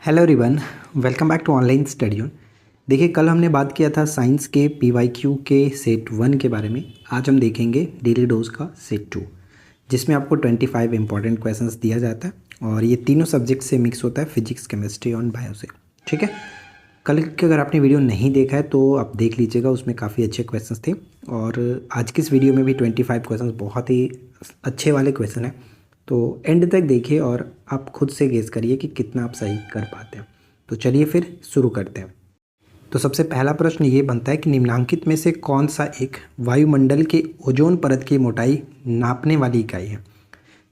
Hello everyone, welcome back to online study on. देखिए, कल हमने बात किया था साइंस के पीवाईक्यू के सेट 1 के बारे में। आज हम देखेंगे डेली डोज का सेट 2, जिसमें आपको 25 इंपॉर्टेंट क्वेश्चंस दिया जाता है और ये तीनों सब्जेक्ट से मिक्स होता है, फिजिक्स, केमिस्ट्री और बायो से। ठीक है, कल के अगर आपने वीडियो नहीं देखा है तो आप देख लीजिएगा, उसमें काफ़ी अच्छे क्वेश्चंस थे। और आज की इस वीडियो में भी 25 क्वेश्चंस बहुत ही अच्छे वाले क्वेश्चन हैं, तो एंड तक देखिए और आप खुद से गेस करिए कि कितना आप सही कर पाते हैं। तो चलिए फिर शुरू करते हैं। तो सबसे पहला प्रश्न ये बनता है कि निम्नलिखित में से कौन सा एक वायुमंडल के ओजोन परत की मोटाई नापने वाली इकाई है।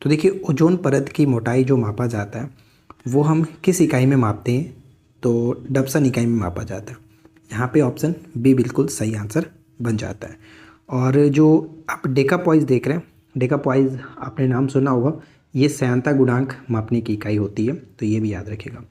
तो देखिए, ओजोन परत की मोटाई जो मापा जाता है वो हम किस इकाई में मापते हैं, तो डबसन इकाई में मापा जाता है। यहाँ पे ऑप्शन बी बिल्कुल सही आंसर बन जाता है। और जो आप डेकापॉइज देख रहे हैं, डेकापॉइज आपने नाम सुना होगा, ये श्यानता गुणांक मापने की इकाई होती है, तो ये भी याद रखिएगा।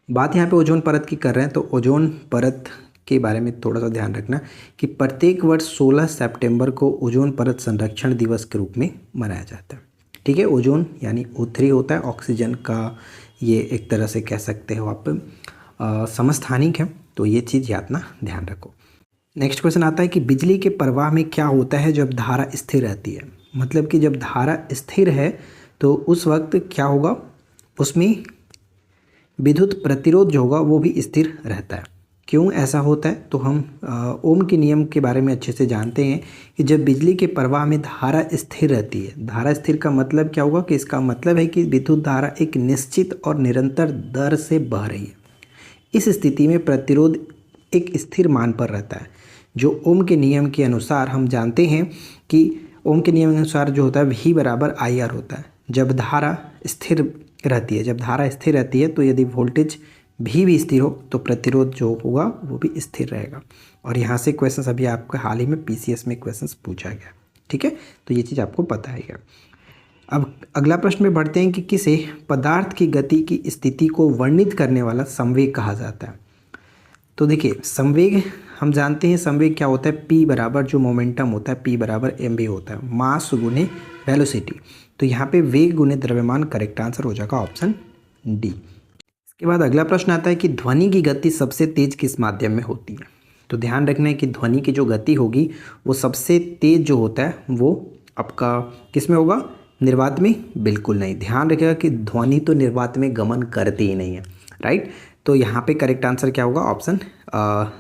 बात यहाँ पे ओजोन परत की कर रहे हैं, तो ओजोन परत के बारे में थोड़ा सा ध्यान रखना कि प्रत्येक वर्ष 16 सितंबर को ओजोन परत संरक्षण दिवस के रूप में मनाया जाता है। ठीक है, ओजोन यानी O3 होता है, ऑक्सीजन का ये एक तरह से कह सकते हो आप समस्थानिक है, तो ये चीज़ याद ना ध्यान रखो। नेक्स्ट क्वेश्चन आता है कि बिजली के प्रवाह में क्या होता है जब धारा स्थिर रहती है। मतलब कि जब धारा स्थिर है तो उस वक्त क्या होगा, उसमें विद्युत प्रतिरोध जो होगा वो भी स्थिर रहता है। क्यों ऐसा होता है, तो हम ओम के नियम के बारे में अच्छे से जानते हैं कि जब बिजली के प्रवाह में धारा स्थिर रहती है, धारा स्थिर का मतलब क्या होगा कि इसका मतलब है कि विद्युत धारा एक निश्चित और निरंतर दर से बह रही है। इस स्थिति में प्रतिरोध एक स्थिर मान पर रहता है। जो ओम के नियम के अनुसार हम जानते हैं कि ओम के नियम के अनुसार जो होता है V बराबर IR होता है। जब धारा स्थिर रहती है, जब धारा स्थिर रहती है तो यदि वोल्टेज भी स्थिर हो तो प्रतिरोध जो होगा वो भी स्थिर रहेगा। और यहाँ से क्वेश्चन अभी आपको हाल ही में PCS में क्वेश्चन पूछा गया। ठीक है, तो ये चीज़ आपको पता है। अब अगला प्रश्न में बढ़ते हैं कि किसे पदार्थ की गति की स्थिति को वर्णित करने वाला संवेग कहा जाता है। तो देखिए, संवेग हम जानते हैं, संवेग क्या होता है, P बराबर जो मोमेंटम होता है P बराबर mv होता है, मास गुने वेलोसिटी। तो यहाँ पे वेग गुने द्रव्यमान करेक्ट आंसर हो जाएगा ऑप्शन डी। इसके बाद अगला प्रश्न आता है कि ध्वनि की गति सबसे तेज किस माध्यम में होती है। तो ध्यान रखना है कि ध्वनि की जो गति होगी वो सबसे तेज जो होता है वो आपका किस में होगा, निर्वात में बिल्कुल नहीं। ध्यान रखिएगा कि ध्वनि तो निर्वात में गमन करती ही नहीं है, राइट। तो यहाँ पे करेक्ट आंसर क्या होगा, ऑप्शन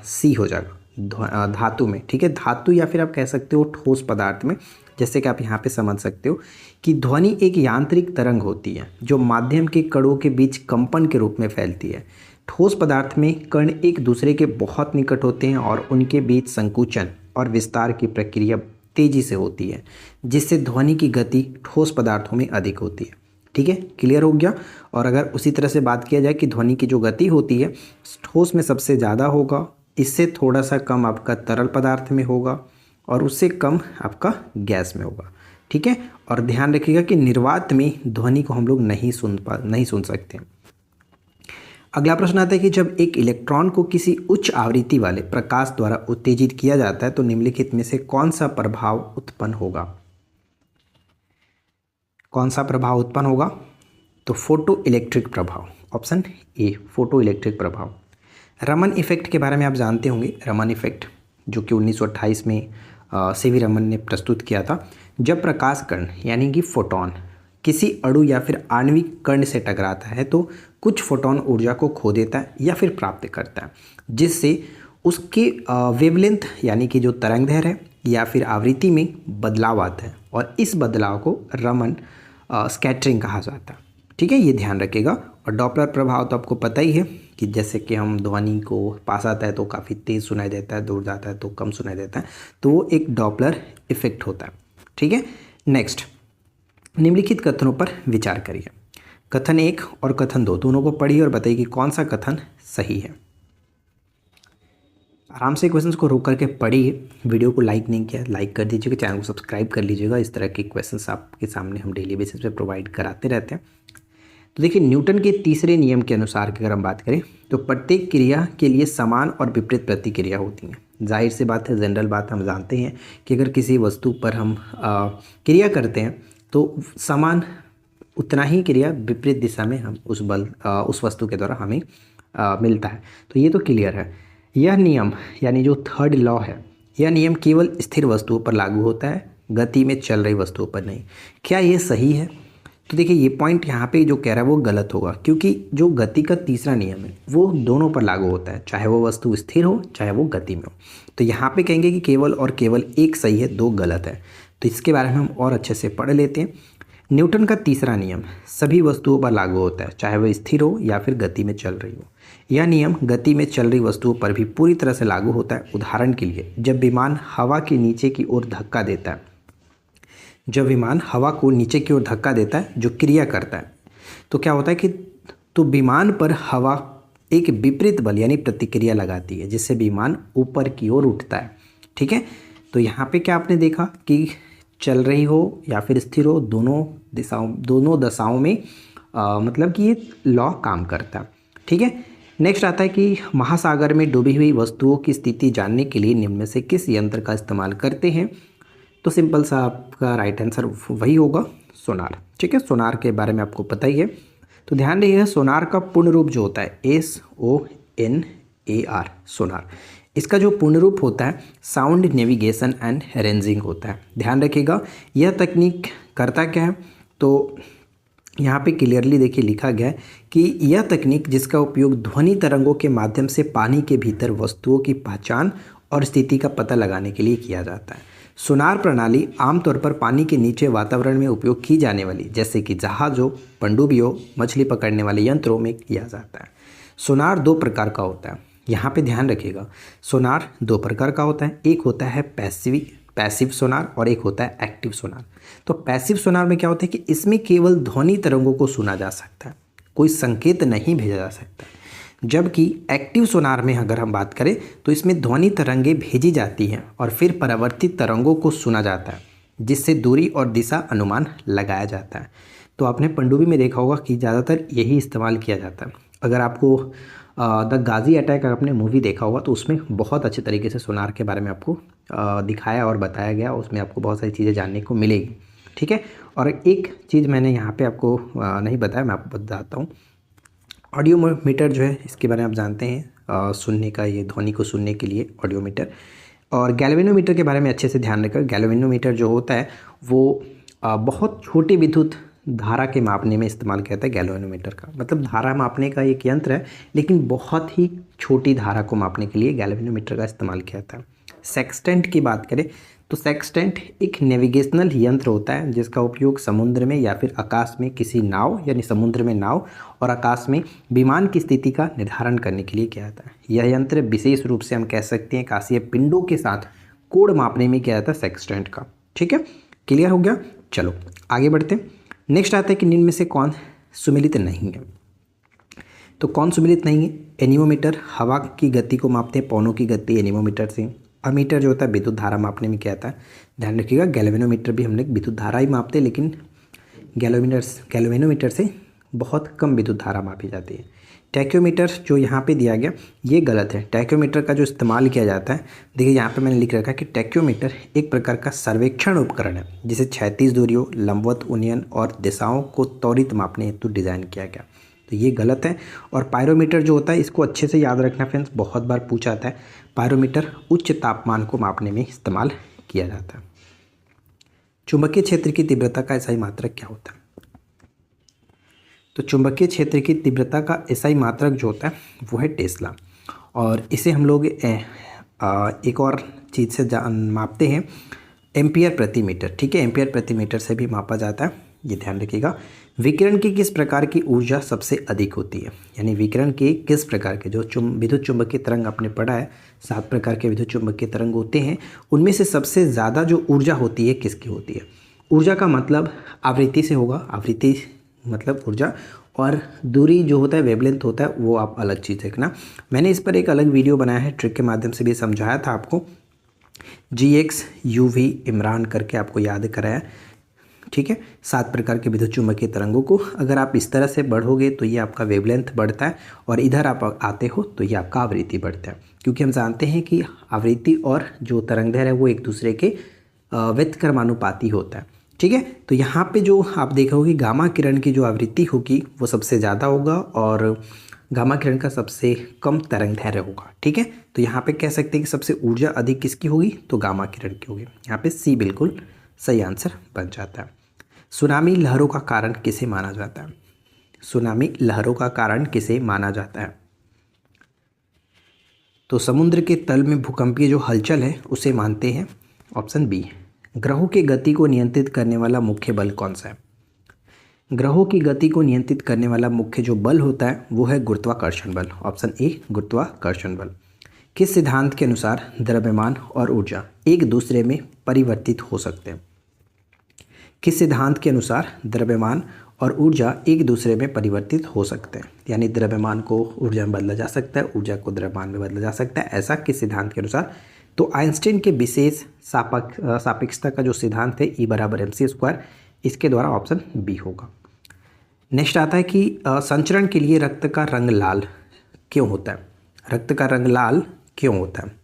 सी हो जाएगा, धातु में। ठीक है, धातु या फिर आप कह सकते हो ठोस पदार्थ में। जैसे कि आप यहाँ पे समझ सकते हो कि ध्वनि एक यांत्रिक तरंग होती है जो माध्यम के कणों के बीच कंपन के रूप में फैलती है। ठोस पदार्थ में कण एक दूसरे के बहुत निकट होते हैं और उनके बीच संकुचन और विस्तार की प्रक्रिया तेजी से होती है, जिससे ध्वनि की गति ठोस पदार्थों में अधिक होती है। ठीक है, क्लियर हो गया। और अगर उसी तरह से बात किया जाए कि ध्वनि की जो गति होती है ठोस में सबसे ज़्यादा होगा, इससे थोड़ा सा कम आपका तरल पदार्थ में होगा और उससे कम आपका गैस में होगा। ठीक है, और ध्यान रखिएगा कि निर्वात में ध्वनि को हम लोग नहीं सुन सकते। अगला प्रश्न आता है कि जब एक इलेक्ट्रॉन को किसी उच्च आवृत्ति वाले प्रकाश द्वारा उत्तेजित किया जाता है तो निम्नलिखित में से कौन सा प्रभाव उत्पन्न होगा। कौन सा प्रभाव उत्पन्न होगा, तो फोटो इलेक्ट्रिक प्रभाव, ऑप्शन ए फोटो इलेक्ट्रिक प्रभाव। रमन इफेक्ट के बारे में आप जानते होंगे, रमन इफेक्ट जो कि 1928 में सीवी रमन ने प्रस्तुत किया था। जब प्रकाश कण यानी कि फोटोन किसी अणु या फिर आणविक कण से टकराता है तो कुछ फोटोन ऊर्जा को खो देता है या फिर प्राप्त करता है, जिससे उसके वेवलेंथ यानी कि जो तरंगदैर्घ्य है या फिर आवृत्ति में बदलाव आता है और इस बदलाव को रमन स्कैटरिंग कहा जाता है। ठीक है, ये ध्यान रखिएगा। और डॉपलर प्रभाव तो आपको पता ही है कि जैसे कि हम ध्वनि को पास आता है तो काफ़ी तेज़ सुनाई देता है, दूर जाता है तो कम सुनाई देता है, तो वो एक डॉपलर इफेक्ट होता है। ठीक है, नेक्स्ट, निम्नलिखित कथनों पर विचार करिए। कथन 1 और कथन 2 दोनों को पढ़िए और बताइए कि कौन सा कथन सही है। आराम से क्वेश्चंस को रोक करके पढ़िए। वीडियो को लाइक नहीं किया, लाइक कर दीजिएगा, चैनल को सब्सक्राइब कर लीजिएगा। इस तरह के क्वेश्चंस आपके सामने हम डेली बेसिस पे प्रोवाइड कराते रहते हैं। तो देखिए, न्यूटन के तीसरे नियम के अनुसार की अगर हम बात करें तो प्रत्येक क्रिया के लिए समान और विपरीत प्रतिक्रिया होती हैं। जाहिर सी बात है, जनरल बात हम जानते हैं कि अगर किसी वस्तु पर हम क्रिया करते हैं तो समान उतना ही क्रिया विपरीत दिशा में हम उस वस्तु के द्वारा हमें मिलता है। तो ये तो क्लियर है। यह नियम यानी जो थर्ड लॉ है, यह नियम केवल स्थिर वस्तुओं पर लागू होता है, गति में चल रही वस्तुओं पर नहीं। क्या ये सही है? तो देखिए ये पॉइंट यहाँ पे जो कह रहा है वो गलत होगा, क्योंकि जो गति का तीसरा नियम है वो दोनों पर लागू होता है, चाहे वो वस्तु स्थिर हो चाहे वो गति में हो। तो यहाँ पे कहेंगे कि केवल और केवल एक सही है, दो गलत है। तो इसके बारे में हम और अच्छे से पढ़ लेते हैं। न्यूटन का तीसरा नियम सभी वस्तुओं पर लागू होता है, चाहे वह स्थिर हो या फिर गति में चल रही हो। यह नियम गति में चल रही वस्तुओं पर भी पूरी तरह से लागू होता है। उदाहरण के लिए जब विमान हवा के नीचे की ओर धक्का देता है, जब विमान हवा को नीचे की ओर धक्का देता है जो क्रिया करता है, तो क्या होता है कि तो विमान पर हवा एक विपरीत बल यानी प्रतिक्रिया लगाती है, जिससे विमान ऊपर की ओर उठता है। ठीक है, तो यहाँ पे क्या आपने देखा कि चल रही हो या फिर स्थिर हो, दोनों दशाओं में मतलब कि ये लॉ काम करता है। ठीक है, नेक्स्ट आता है कि महासागर में डूबी हुई वस्तुओं की स्थिति जानने के लिए निम्न में से किस यंत्र का इस्तेमाल करते हैं? तो सिंपल सा आपका राइट आंसर वही होगा, सोनार। ठीक है, सोनार के बारे में आपको पता ही है। तो ध्यान रखिएगा, सोनार का पूर्ण रूप जो होता है SONAR, सोनार। इसका जो पूर्ण रूप होता है साउंड नेविगेशन एंड रेंजिंग होता है। ध्यान रखिएगा, यह तकनीक करता क्या है? तो यहाँ पे क्लियरली देखिए लिखा गया है कि यह तकनीक जिसका उपयोग ध्वनि तरंगों के माध्यम से पानी के भीतर वस्तुओं की पहचान और स्थिति का पता लगाने के लिए किया जाता है। सोनार प्रणाली आमतौर पर पानी के नीचे वातावरण में उपयोग की जाने वाली, जैसे कि जहाज़ों, पनडुब्बियों, मछली पकड़ने वाले यंत्रों में किया जाता है। सोनार दो प्रकार का होता है, यहाँ पे ध्यान रखिएगा। सोनार दो प्रकार का होता है, एक होता है पैसिव सोनार और एक होता है एक्टिव सोनार। तो पैसिव सोनार में क्या होता है कि इसमें केवल ध्वनि तरंगों को सुना जा सकता है, कोई संकेत नहीं भेजा जा सकता। जबकि एक्टिव सोनार में अगर हम बात करें तो इसमें ध्वनि तरंगें भेजी जाती हैं और फिर परावर्तित तरंगों को सुना जाता है, जिससे दूरी और दिशा अनुमान लगाया जाता है। तो आपने पनडुब्बी में देखा होगा कि ज़्यादातर यही इस्तेमाल किया जाता है। अगर आपको द गाज़ी अटैक आपने मूवी देखा होगा तो उसमें बहुत अच्छे तरीके से सोनार के बारे में आपको दिखाया और बताया गया, उसमें आपको बहुत सारी चीज़ें जानने को मिलेगी। ठीक है, और एक चीज़ मैंने यहाँ पे आपको नहीं बताया, मैं आपको बताता हूँ। ऑडियोमीटर जो है इसके बारे में आप जानते हैं, सुनने का, ये ध्वनि को सुनने के लिए ऑडियोमीटर। और गैल्वेनोमीटर के बारे में अच्छे से ध्यान रखकर, गैल्वेनोमीटर जो होता है वो बहुत छोटी विद्युत धारा के मापने में इस्तेमाल किया जाता है। गैल्वेनोमीटर का मतलब धारा मापने का एक यंत्र है, लेकिन बहुत ही छोटी धारा को मापने के लिए गैल्वेनोमीटर का इस्तेमाल किया जाता है। सेक्सटेंट की बात करें तो सेक्सटेंट एक नेविगेशनल यंत्र होता है जिसका उपयोग समुद्र में या फिर आकाश में किसी नाव यानी समुद्र में नाव और आकाश में विमान की स्थिति का निर्धारण करने के लिए किया जाता है। यह यंत्र विशेष रूप से हम कह सकते हैं आकाशीय पिंडों के साथ कोण मापने में किया जाता है सेक्सटेंट का। ठीक है, क्लियर हो गया? चलो आगे बढ़ते हैं। नेक्स्ट आता है कि निम्न में से कौन सुमेलित नहीं है? तो कौन सुमेलित नहीं है? एनीमोमीटर हवा की गति को मापते हैं, पवनों की गति एनीमोमीटर से। अमीटर जो होता है विद्युत धारा मापने में क्या आता है, ध्यान रखिएगा। गैल्वेनोमीटर भी हमने विद्युत धारा ही मापते हैं, लेकिन गैल्वेनोमीटर से बहुत कम विद्युत धारा मापी जाती है। टैक्योमीटर जो यहाँ पे दिया गया ये गलत है। टैक्योमीटर का जो इस्तेमाल किया जाता है, देखिए यहाँ पे मैंने लिख रखा है कि टैक्योमीटर एक प्रकार का सर्वेक्षण उपकरण है जिसे क्षैतिज दूरियों, लंबवत उन्नयन और दिशाओं को त्वरित मापने हेतु डिज़ाइन किया गया। तो ये गलत है। और पायरोमीटर जो होता है इसको अच्छे से याद रखना फ्रेंड्स, बहुत बार पूछा जाता है। पायरोमीटर उच्च तापमान को मापने में इस्तेमाल किया जाता है। चुंबकीय क्षेत्र की तीव्रता का एसआई मात्रक क्या होता है? तो चुंबकीय क्षेत्र की तीव्रता का एसआई मात्रक जो होता है वो है टेस्ला, और इसे हम लोग एक और चीज़ से मापते हैं, एम्पियर प्रति मीटर। ठीक है, एम्पियर प्रति मीटर से भी मापा जाता है, ये ध्यान रखिएगा। विकिरण की किस प्रकार की ऊर्जा सबसे अधिक होती है? यानी विकिरण के किस प्रकार के जो विद्युत चुंबकीय तरंग आपने पढ़ा है, 7 प्रकार के विद्युत चुंबकीय तरंग होते हैं, उनमें से सबसे ज़्यादा जो ऊर्जा होती है किसकी होती है? ऊर्जा का मतलब आवृत्ति से होगा, आवृत्ति मतलब ऊर्जा, और दूरी जो होता है वेवलेंथ होता है वो आप अलग चीज़ देखना। मैंने इस पर एक अलग वीडियो बनाया है, ट्रिक के माध्यम से भी समझाया था आपको, GX UV इमरान करके आपको याद कराया। ठीक है, 7 प्रकार के विद्युत चुंबकीय तरंगों को अगर आप इस तरह से बढ़ोगे तो ये आपका वेवलेंथ बढ़ता है, और इधर आप आते हो तो ये आपका आवृत्ति बढ़ता है, क्योंकि हम जानते हैं कि आवृत्ति और जो तरंगदैर्घ्य है वो एक दूसरे के व्यतिक्रमानुपाती होता है। ठीक है। तो यहाँ पे जो आप देखोगे गामा किरण की जो आवृत्ति होगी वो सबसे ज़्यादा होगा और गामा किरण का सबसे कम तरंगदैर्घ्य होगा। ठीक है, तो यहाँ पे कह सकते हैं कि सबसे ऊर्जा अधिक किसकी होगी, तो गामा किरण की होगी। यहाँ पे सी बिल्कुल सही आंसर बन जाता है। सुनामी लहरों का कारण किसे माना जाता है? सुनामी लहरों का कारण किसे माना जाता है? तो समुद्र के तल में भूकंपीय जो हलचल है उसे मानते हैं। Option B. ग्रहों की गति को नियंत्रित करने वाला मुख्य बल कौन सा है? ग्रहों की गति को नियंत्रित करने वाला मुख्य जो बल होता है वो है गुरुत्वाकर्षण बल। ऑप्शन ए गुरुत्वाकर्षण बल। किस सिद्धांत के अनुसार द्रव्यमान और ऊर्जा एक दूसरे में परिवर्तित हो सकते हैं? किस सिद्धांत के अनुसार द्रव्यमान और ऊर्जा एक दूसरे में परिवर्तित हो सकते हैं? यानी द्रव्यमान को ऊर्जा में बदला जा सकता है, ऊर्जा को द्रव्यमान में बदला जा सकता है, ऐसा किस सिद्धांत के अनुसार? तो आइंस्टीन के विशेष सापेक्षता का जो सिद्धांत है E बराबर mc², इसके द्वारा ऑप्शन बी होगा। नेक्स्ट आता है कि संचरण के लिए रक्त का रंग लाल क्यों होता है? रक्त का रंग लाल क्यों होता है?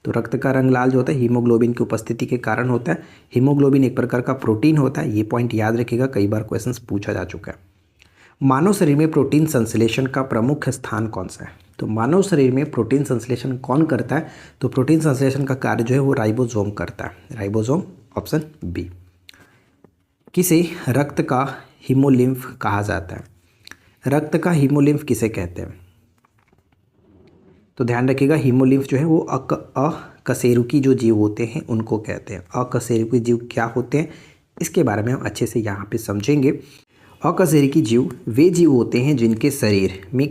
तो रक्त का रंग लाल जो होता है हीमोग्लोबिन की उपस्थिति के कारण होता है। हीमोग्लोबिन एक प्रकार का प्रोटीन होता है, ये पॉइंट याद रखिएगा, कई बार क्वेश्चंस पूछा जा चुका है। मानव शरीर में प्रोटीन संश्लेषण का प्रमुख स्थान कौन सा है? तो मानव शरीर में प्रोटीन संश्लेषण कौन करता है? तो प्रोटीन संश्लेषण का कार्य जो है वो राइबोसोम करता है, राइबोसोम। Option B. किसे रक्त का हीमोलिम्फ कहा जाता है? रक्त का हीमोलिम्फ किसे कहते हैं? तो ध्यान रखिएगा, हीमोलिम्फ जो है वो अकशेरुकी जो जीव होते हैं उनको कहते हैं। अकशेरुकी जीव क्या होते हैं इसके बारे में हम अच्छे से यहाँ पे समझेंगे। अकशेरुकी जीव वे जीव होते हैं जिनके शरीर में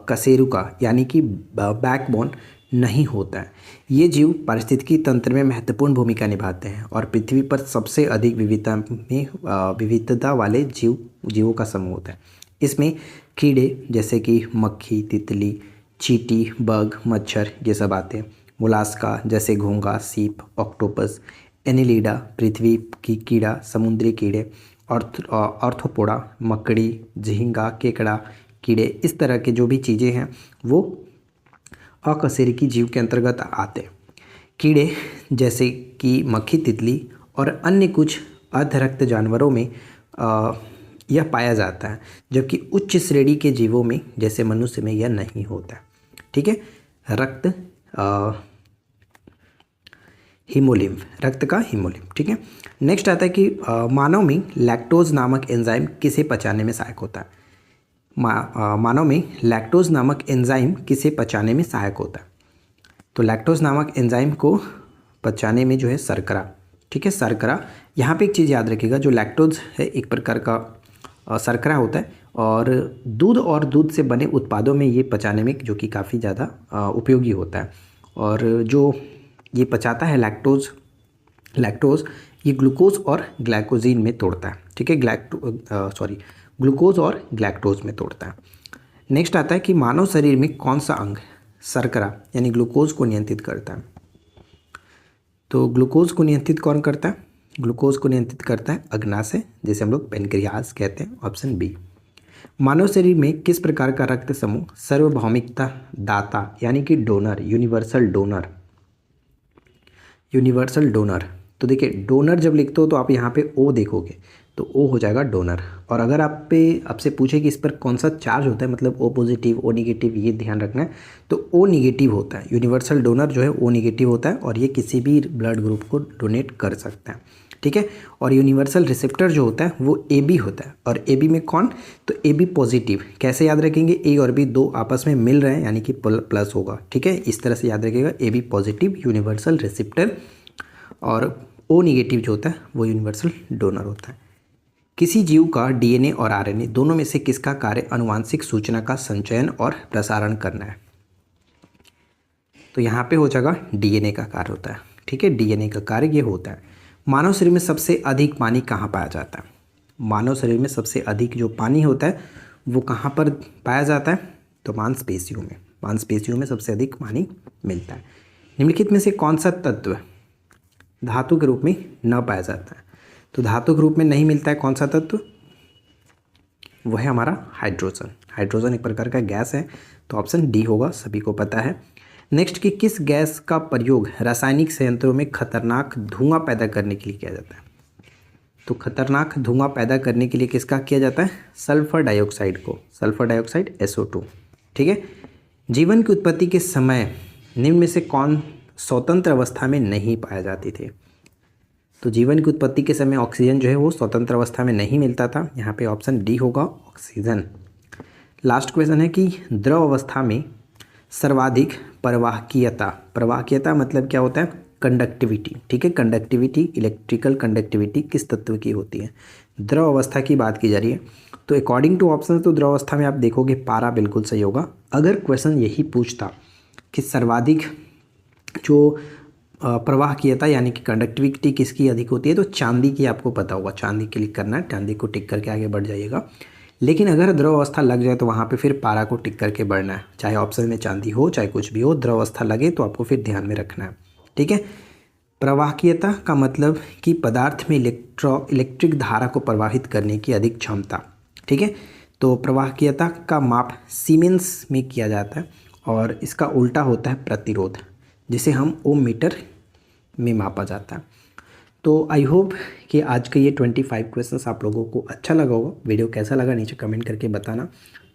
कशेरुका यानी कि बैकबोन नहीं होता है। ये जीव पारिस्थितिकी तंत्र में महत्वपूर्ण भूमिका निभाते हैं और पृथ्वी पर सबसे अधिक विविधता वाले जीवों का समूह होता है। इसमें कीड़े जैसे कि मक्खी, तितली, चींटी, बग, मच्छर ये सब आते हैं। मोलास्का जैसे घोंघा, सीप, ऑक्टोपस, एनिलिडा पृथ्वी की कीड़ा, समुद्री कीड़े, ऑर्थोपोडा मकड़ी, झींगा, केकड़ा कीड़े, इस तरह के जो भी चीज़ें हैं वो अकशेरुकी जीव के अंतर्गत आते हैं। कीड़े जैसे कि मक्खी, तितली और अन्य कुछ अर्धरक्त जानवरों में यह पाया जाता है, जबकि उच्च श्रेणी के जीवों में जैसे मनुष्य में यह नहीं होता है। ठीक है, रक्त हीमोलिम्फ, रक्त का हीमोलिम्फ। ठीक है, नेक्स्ट आता है कि मानव में लैक्टोज नामक एंजाइम किसे पचाने में सहायक होता है? मानव में लैक्टोज नामक एंजाइम किसे पचाने में सहायक होता है? तो लैक्टोज नामक एंजाइम को पचाने में जो है शर्करा, ठीक है, शर्करा। यहाँ पे एक चीज़ याद रखिएगा, जो लैक्टोज है एक प्रकार का शर्करा होता है और दूध से बने उत्पादों में ये पचाने में जो कि काफ़ी ज़्यादा उपयोगी होता है। और जो ये पचाता है लैक्टोज ये ग्लूकोज और ग्लाइकोजीन में तोड़ता है। ठीक है, ग्लूकोज और ग्लैक्टोज में तोड़ता है। नेक्स्ट आता है कि मानव शरीर में कौन सा अंग शर्करा यानी ग्लूकोज को नियंत्रित करता है? तो ग्लूकोज को नियंत्रित कौन करता है? ग्लूकोज को नियंत्रित करता है अग्नाशय, जिसे हम लोग पेनक्रियास कहते हैं। Option B. मानव शरीर में किस प्रकार का रक्त समूह सार्वभौमिकता दाता यानी कि डोनर, यूनिवर्सल डोनर। तो देखिए, डोनर जब लिखते हो तो आप यहाँ पे ओ देखोगे तो ओ हो जाएगा डोनर। और अगर आपसे पूछे कि इस पर कौन सा चार्ज होता है, मतलब ओ पॉजिटिव, ओ निगेटिव, ये ध्यान रखना है, तो ओ निगेटिव होता है। यूनिवर्सल डोनर जो है ओ निगेटिव होता है और ये किसी भी ब्लड ग्रुप को डोनेट कर सकता है। ठीक है, और यूनिवर्सल रिसेप्टर जो होता है वो ए बी होता है। और ए बी में कौन? तो ए बी पॉजिटिव। कैसे याद रखेंगे? ए और बी दो आपस में मिल रहे हैं यानी कि प्लस होगा। ठीक है, इस तरह से याद रखिएगा, A B positive universal receptor और ओ निगेटिव जो होता है वो यूनिवर्सल डोनर होता है। किसी जीव का डीएनए और आरएनए दोनों में से किसका कार्य आनुवांशिक सूचना का संचयन और प्रसारण करना है? तो यहाँ पे हो जाएगा डीएनए का कार्य होता है। ठीक है, डीएनए का कार्य ये होता है। मानव शरीर में सबसे अधिक पानी कहाँ पाया जाता है? मानव शरीर में सबसे अधिक जो पानी होता है वो कहाँ पर पाया जाता है? तो मांसपेशियों में सबसे अधिक पानी मिलता है। निम्नलिखित में से कौन सा तत्व धातु के रूप में न पाया जाता है? तो धातु के रूप में नहीं मिलता है कौन सा तत्व? वह है हमारा हाइड्रोजन। हाइड्रोजन एक प्रकार का गैस है, तो ऑप्शन डी होगा, सभी को पता है। नेक्स्ट कि किस गैस का प्रयोग रासायनिक संयंत्रों में खतरनाक धुआं पैदा करने के लिए किया जाता है? तो खतरनाक धुआं पैदा करने के लिए किसका किया जाता है? सल्फर डाइऑक्साइड को, सल्फर डाइऑक्साइड SO2। ठीक है। जीवन की उत्पत्ति के समय निम्न में से कौन स्वतंत्र अवस्था में नहीं पाए जाते थे? तो जीवन की उत्पत्ति के समय ऑक्सीजन जो है वो स्वतंत्र अवस्था में नहीं मिलता था। यहाँ पे ऑप्शन डी होगा, ऑक्सीजन। लास्ट क्वेश्चन है कि द्रव अवस्था में सर्वाधिक प्रवाहकीयता, प्रवाहकीयता मतलब क्या होता है? कंडक्टिविटी। ठीक है, कंडक्टिविटी, इलेक्ट्रिकल कंडक्टिविटी किस तत्व की होती है? द्रव अवस्था की बात की जा रही है। तो अकॉर्डिंग टू ऑप्शन तो द्रव अवस्था में आप देखोगे पारा बिल्कुल सही होगा। अगर क्वेश्चन यही पूछता कि सर्वाधिक जो प्रवाहकीयता यानी कि कंडक्टिविटी किसकी अधिक होती है, तो चांदी की आपको पता होगा। चांदी क्लिक करना है, चांदी को टिक करके आगे बढ़ जाइएगा। लेकिन अगर द्रव अवस्था लग जाए तो वहाँ पे फिर पारा को टिक करके बढ़ना है। चाहे ऑप्शन में चांदी हो चाहे कुछ भी हो, द्रव अवस्था लगे तो आपको फिर ध्यान में रखना है। ठीक है। प्रवाहकीयता का मतलब कि पदार्थ में इलेक्ट्रिक धारा को प्रवाहित करने की अधिक क्षमता। ठीक है। तो प्रवाहकीयता का माप सीमेंस में किया जाता है और इसका उल्टा होता है प्रतिरोध, जिसे हम ओम मीटर में मापा जाता है। तो आई होप कि आज का ये 25 क्वेश्चंस आप लोगों को अच्छा लगा होगा। वीडियो कैसा लगा नीचे कमेंट करके बताना।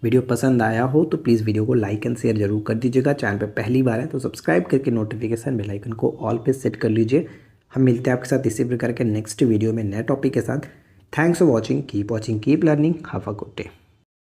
वीडियो पसंद आया हो तो प्लीज़ वीडियो को लाइक एंड शेयर जरूर कर दीजिएगा। चैनल पे पहली बार है तो सब्सक्राइब करके नोटिफिकेशन बेल आइकन को ऑल पे सेट कर लीजिए। हम मिलते हैं आपके साथ इसी प्रकार के नेक्स्ट वीडियो में नए टॉपिक के साथ। Thanks for watching, keep learning, have a good day.